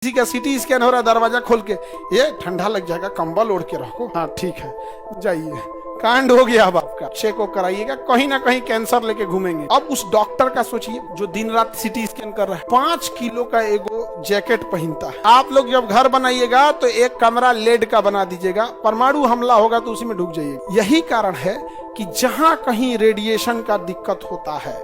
किसी का CT scan हो रहा है, दरवाजा खोल के, ये ठंडा लग जाएगा, कंबल ओढ़ के रखो। हाँ ठीक है, जाइए, कांड हो गया अब आपका। चेक को कराइएगा, कहीं ना कहीं कैंसर लेके घूमेंगे। अब उस डॉक्टर का सोचिए जो दिन रात सीटी स्कैन कर रहा है, 5 किलो का एगो जैकेट पहनता है। आप लोग जब घर बनाइएगा तो एक कमरा लेड का बना दीजिएगा, परमाणु हमला होगा तो उसी में ढुक जाइएगा। यही कारण है कि जहां कहीं रेडिएशन का दिक्कत होता है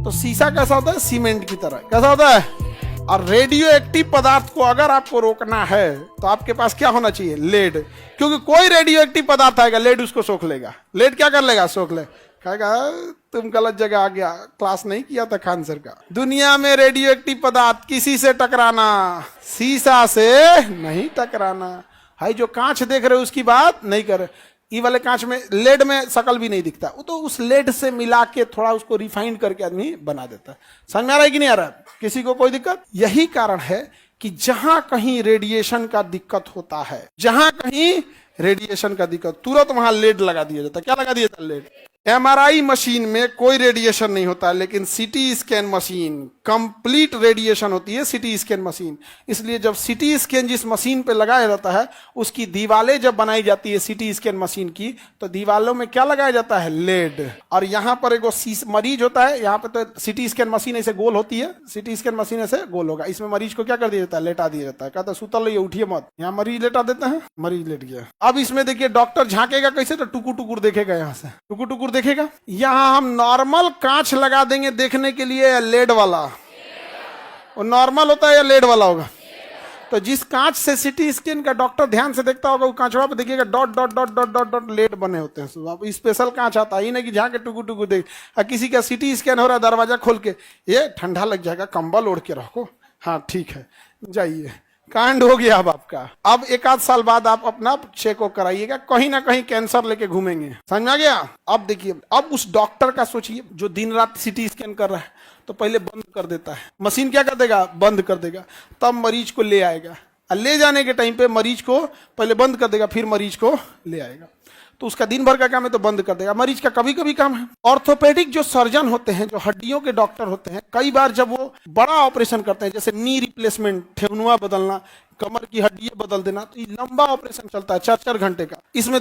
तो शीशा कैसा होता है, सीमेंट की तरह कैसा होता है। और रेडियो एक्टिव पदार्थ को अगर आपको रोकना है तो आपके पास क्या होना चाहिए, लेड। क्योंकि कोई रेडियो एक्टिव पदार्थ आएगा, लेड उसको सोख लेगा। लेड क्या कर लेगा, सोख ले, कहेगा तुम गलत जगह आ गया, क्लास नहीं किया था खान सर का। दुनिया में रेडियो एक्टिव पदार्थ किसी से टकराना, शीशा से नहीं टकराना। भाई जो कांच देख रहे हो उसकी बात नहीं कर, ये वाले कांच में लेड में शकल भी नहीं दिखता, वो तो उस लेड से मिला के थोड़ा उसको रिफाइन करके आदमी बना देता है। समझ में आ रहा है कि नहीं आ रहा है, किसी को कोई दिक्कत। यही कारण है कि जहां कहीं रेडिएशन का दिक्कत होता है, जहां कहीं रेडिएशन का दिक्कत, तुरंत वहां लेड लगा दिया जाता है। क्या लगा दिया जाता है, लेड। एमआरआई मशीन में कोई रेडिएशन नहीं होता है, लेकिन CT scan machine complete radiation होती है, सीटी स्कैन मशीन। इसलिए जब सीटी स्कैन जिस मशीन पे लगाया जाता है, उसकी दीवारें जब बनाई जाती है सीटी स्कैन मशीन की, तो दीवारों में क्या लगाया जाता है, लेड। और यहाँ पर एक मरीज होता है, यहाँ पे तो सीटी स्कैन मशीन ऐसे गोल होती है, सीटी स्कैन मशीन ऐसे गोल होगा। इसमें मरीज को क्या कर दिया जाता है, लेटा दिया जाता है। कहता है सुतल रहिए, उठिए मत। यहाँ मरीज लेटा देते हैं, मरीज लेट गया। अब इसमें देखिए डॉक्टर झांकेगा कैसे, तो टुकुर टुकुर देखेगा, यहाँ से टुकुर टुकुर देखेगा। यहां हम नॉर्मल कांच लगा देंगे देखने के लिए, या लेड वाला, वो नॉर्मल होता है या लेड वाला होगा। तो जिस कांच से सीटी स्कैन का डॉक्टर ध्यान से देखता होगा, वो कांचवा पे देखिएगा dot dot dot dot dot dot lead बने होते हैं। स्पेशल कांच आता है, नहीं कि झांके टुकु टुकु देख। किसी का सीटी स्कैन हो रहा है, दरवाजा खोल के, ये ठंडा लग जाएगा, कंबल ओढ़ के रखो। हाँ ठीक है, जाइए, कांड हो गया अब आपका। अब 1 आध साल बाद आप अपना चेक कराइएगा, कहीं ना कहीं कैंसर लेके घूमेंगे। समझ में आ गया। अब देखिए, अब उस डॉक्टर का सोचिए जो दिन रात सीटी स्कैन कर रहा है, तो पहले बंद कर देता है मशीन, क्या कर देगा, बंद कर देगा। तब मरीज को ले आएगा, ले जाने के टाइम पे मरीज को पहले बंद कर देगा, फिर मरीज को ले आएगा। तो उसका दिन भर का काम है तो बंद कर देगा। मरीज का कभी कभी काम है। ऑर्थोपेडिक जो सर्जन होते हैं, जो हड्डियों के डॉक्टर होते हैं, कई बार जब वो बड़ा ऑपरेशन करते हैं, जैसे नी रिप्लेसमेंट, ठेवनुआ बदलना, कमर की हड्डियां बदल देना, तो ये लंबा ऑपरेशन चलता है 4-4 घंटे का। इसमें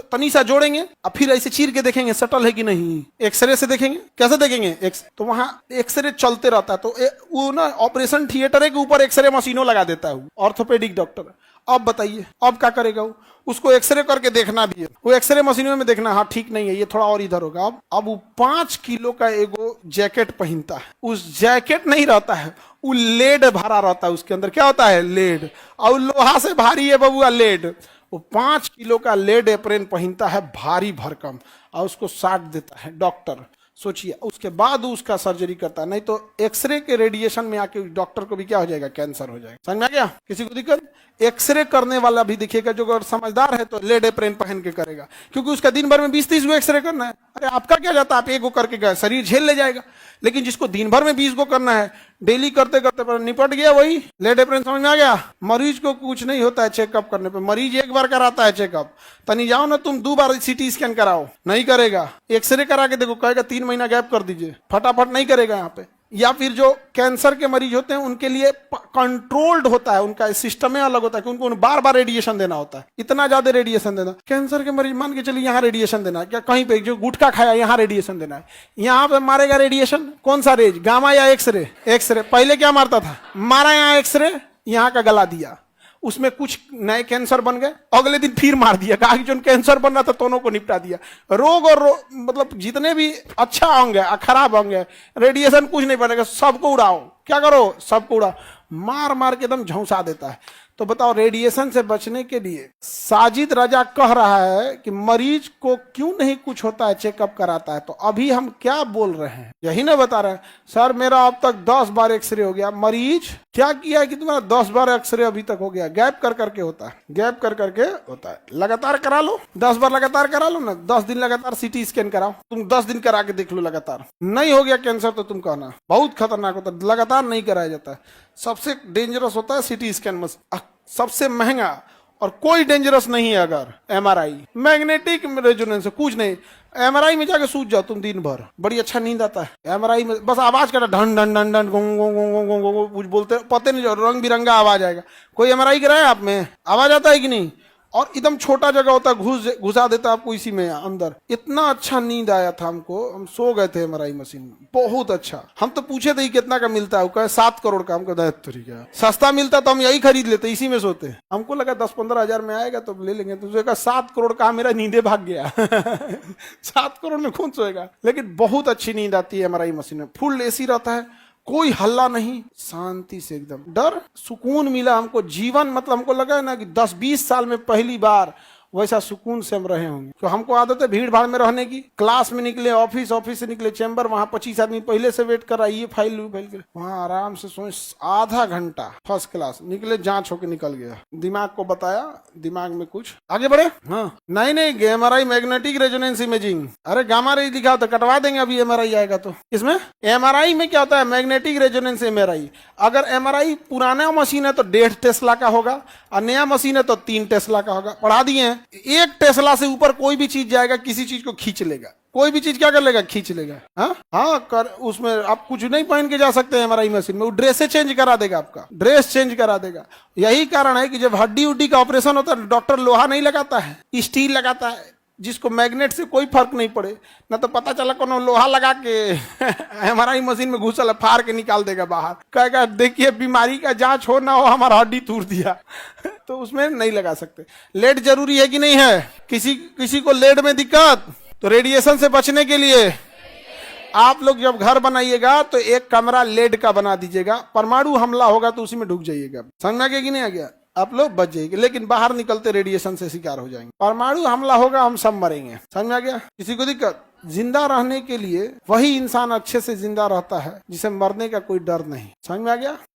तनी सा जोड़ेंगे और फिर ऐसे चीर के देखेंगे सटल है कि नहीं, एक्सरे से देखेंगे। कैसे देखेंगे, तो वहां एक्सरे चलते रहता है। तो वो ना ऑपरेशन थिएटर के ऊपर एक्सरे मशीनों लगा देता है ऑर्थोपेडिक डॉक्टर। अब बताइए अब क्या करेगा वो, उसको एक्सरे करके देखना भी है, वो एक्सरे मशीनों में देखना, हाँ ठीक नहीं है, ये थोड़ा और इधर होगा। अब वो 5 किलो का एगो जैकेट पहनता है। उस जैकेट नहीं रहता है, वो लेड भरा रहता है, उसके अंदर क्या होता है, लेड। और लोहा से भारी है बबुआ लेड। वो 5 किलो का लेड एप्रेन पहनता है, भारी भरकम, और उसको साट देता है डॉक्टर। सोचिए, उसके बाद उसका सर्जरी करता है। नहीं तो एक्सरे के रेडिएशन में आके डॉक्टर को भी क्या हो जाएगा, कैंसर हो जाएगा। समझ में आ गया, किसी को दिक्कत। एक्सरे करने वाला भी देखिएगा, जो अगर समझदार है तो लेड एप्रेन पहन के करेगा, क्योंकि उसका दिन भर में 20-30 गो एक्सरे करना है। अरे आपका क्या जाता है, आप 1 गो करके गए, शरीर झेल ले जाएगा। लेकिन जिसको दिन भर में 20 गो करना है, डेली करते करते पर निपट गया, वही लेड एप्रेन। समझ में आ गया। मरीज को कुछ नहीं होता है चेकअप करने पे, मरीज 1 बार कराता है चेकअप। तनी जाओ ना तुम 2 बार सीटी स्कैन कराओ, नहीं करेगा। एक्सरे करा के देखो, कहेगा 3 महीना गैप कर दीजिए, फटाफट नहीं करेगा यहाँ पे। या फिर जो कैंसर के मरीज होते हैं, उनके लिए कंट्रोल्ड होता है, उनका सिस्टम में अलग होता है, क्योंकि उनको बार बार रेडिएशन देना होता है, इतना ज्यादा रेडिएशन देना। कैंसर के मरीज मान के चलिए यहाँ रेडिएशन देना है, क्या कहीं पे जो गुटखा खाया यहाँ रेडिएशन देना है, यहाँ पे मारेगा रेडिएशन। कौन सा रेज, गामा या एक्सरे। एक्सरे पहले क्या मारता था, मारा यहाँ एक्सरे, यहाँ का गला दिया, उसमें कुछ नए कैंसर बन गए, अगले दिन फिर मार दिया, कहा कि जो कैंसर बन रहा था दोनों को निपटा दिया। रोग और मतलब जितने भी अच्छा अंग है, खराब अंग है, रेडिएशन कुछ नहीं बनेगा, सबको उड़ाओ। क्या करो, सबको उड़ाओ, मार मार के एकदम झौंसा देता है। तो बताओ, रेडिएशन से बचने के लिए साजिद रजा कह रहा है कि मरीज को क्यों नहीं कुछ होता है, चेकअप कराता है। तो अभी हम क्या बोल रहे हैं, यही ना बता रहे हैं। सर मेरा अब तक 10 बार एक्सरे हो गया। मरीज क्या किया है कि तुम्हारा 10 बार एक्सरे अभी तक हो गया, गैप कर करके होता है, गैप कर करके होता है। लगातार करा लो, 10 बार लगातार करा लो ना, 10 दिन लगातार सीटी स्कैन कराओ, तुम 10 दिन करा के देख लो, लगातार नहीं हो गया कैंसर तो तुम कहना बहुत खतरनाक होता है। लगातार नहीं कराया जाता है। सबसे डेंजरस होता है सीटी स्कैन मशीन, सबसे महंगा और कोई डेंजरस नहीं है। अगर एमआरआई मैग्नेटिक रेजोनेंस है, कुछ नहीं। एमआरआई में जाके सूझ जाओ तुम दिन भर, बड़ी अच्छा नींद आता है। एमआरआई में बस आवाज करता ढन ढन ढन ढन कुछ बोलते पता नहीं, रंग बिरंगा आवाज आएगा। कोई एमआरआई कराए आप में, आवाज आता है कि नहीं? और एकदम छोटा जगह होता है, घुसा देता आपको इसी में अंदर। इतना अच्छा नींद आया था हमको, हम सो गए थे एमआरआई मशीन में, बहुत अच्छा। हम तो पूछे थे कितना का मिलता है, वो कहे 7 करोड़ का। हमको तरीका सस्ता मिलता तो हम यही खरीद लेते, इसी में सोते। हमको लगा 10-15 हजार में आएगा तो ले लेंगे, तो कहा 7 करोड़ का, मेरा नींदे भाग गया। 7 करोड़ में कौन सोएगा? लेकिन बहुत अच्छी नींद आती है एमआरआई मशीन में। फुल एसी रहता है, कोई हल्ला नहीं, शांति से एकदम। डर सुकून मिला हमको, जीवन मतलब हमको लगा ना कि 10-20 साल में पहली बार वैसा सुकून से हम रहे होंगे। तो हमको आदत है भीड़ भाड़ में रहने की। क्लास में निकले, ऑफिस से निकले चैम्बर, वहां 25 आदमी पहले से वेट कर रहा है, ये फाइल के वहां आराम से सोच, आधा घंटा फर्स्ट क्लास निकले, जांच होके निकल गया। दिमाग को बताया, दिमाग में कुछ आगे बढ़े। हाँ नहीं एमआरआई मैग्नेटिक रेजोनेंस इमेजिंग, अरे गामा रे लिखा होता, कटवा देंगे अभी एमआरआई आएगा तो। इसमें एमआरआई में क्या होता है? Magnetic resonance MRI. अगर एमआरआई पुराना मशीन है तो 1.5 टेस्ला का होगा, और नया मशीन है तो 3 टेस्ला का होगा। पढ़ा दिए। 1 टेस्ला से ऊपर कोई भी चीज जाएगा, किसी चीज को खींच लेगा। कोई भी चीज क्या कर लेगा? खींच लेगा। हाँ कर, उसमें आप कुछ नहीं पहन के जा सकते हैं एमआरआई मशीन में, वो ड्रेस चेंज करा देगा, आपका ड्रेस चेंज करा देगा। यही कारण है कि जब हड्डी उड्डी का ऑपरेशन होता है, डॉक्टर लोहा नहीं लगाता है, स्टील लगाता है, जिसको मैग्नेट से कोई फर्क नहीं पड़े। ना तो पता चला कोनो लोहा लगा के एमआरआई मशीन में घुसल, फाड़ के निकाल देगा बाहर, कहेगा देखिए बीमारी का जांच हो ना हो, हमारा हड्डी तोड़ दिया। तो उसमें नहीं लगा सकते। लेड जरूरी है कि नहीं है? किसी को लेड में दिक्कत, तो रेडिएशन से बचने के लिए आप लोग जब घर बनाइएगा तो एक कमरा लेड का बना दीजिएगा। परमाणु हमला होगा तो उसी में ढुक जाइएगा। समझ में आ गया कि नहीं आ गया? आप लोग बच जाएंगे, लेकिन बाहर निकलते रेडिएशन से शिकार हो जाएंगे। परमाणु हमला होगा, हम सब मरेंगे। समझ में आ गया? किसी को दिक्कत? जिंदा रहने के लिए वही इंसान अच्छे से जिंदा रहता है जिसे मरने का कोई डर नहीं। समझ में आ गया?